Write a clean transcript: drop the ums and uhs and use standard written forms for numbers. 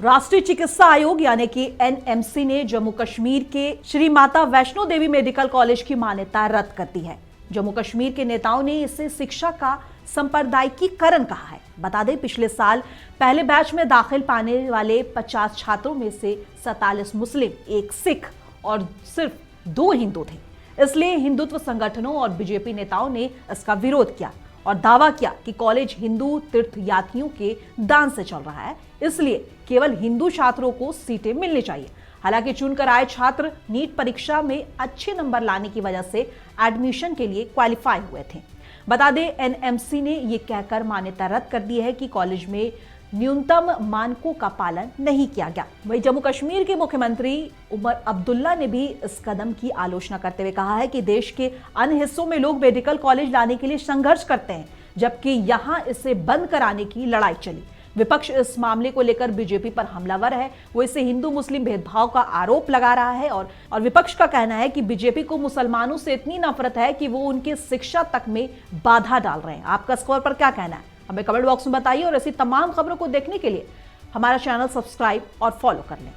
राष्ट्रीय चिकित्सा आयोग यानी कि एनएमसी ने जम्मू कश्मीर के श्री माता वैष्णो देवी मेडिकल कॉलेज की मान्यता रद्द कर दी है। जम्मू कश्मीर के नेताओं ने इसे शिक्षा का सांप्रदायिकीकरण कहा है। बता दें, पिछले साल पहले बैच में दाखिल पाने वाले 50 छात्रों में से 47 मुस्लिम, 1 सिख और सिर्फ 2 हिंदू थे। इसलिए हिंदुत्व संगठनों और बीजेपी नेताओं ने इसका विरोध किया और दावा किया कि कॉलेज हिंदू तीर्थयात्रियों के दान से चल रहा है, इसलिए केवल हिंदू छात्रों को सीटें मिलनी चाहिए। हालांकि चुनकर आए छात्र नीट परीक्षा में अच्छे नंबर लाने की वजह से एडमिशन के लिए क्वालिफाई हुए थे। बता दें, एनएमसी ने यह कहकर मान्यता रद्द कर दी है कि कॉलेज में न्यूनतम मानकों का पालन नहीं किया गया। वहीं जम्मू कश्मीर के मुख्यमंत्री उमर अब्दुल्ला ने भी इस कदम की आलोचना करते हुए कहा है कि देश के अन्य हिस्सों में लोग मेडिकल कॉलेज लाने के लिए संघर्ष करते हैं, जबकि यहां इसे बंद कराने की लड़ाई चली। विपक्ष इस मामले को लेकर बीजेपी पर हमलावर है। वो इसे हिंदू मुस्लिम भेदभाव का आरोप लगा रहा है और विपक्ष का कहना है कि बीजेपी को मुसलमानों से इतनी नफरत है कि वो उनके शिक्षा तक में बाधा डाल रहे हैं। आपका स्कोर पर क्या कहना है, हमें कमेंट बॉक्स में बताइए और ऐसी तमाम खबरों को देखने के लिए हमारा चैनल सब्सक्राइब और फॉलो कर लें।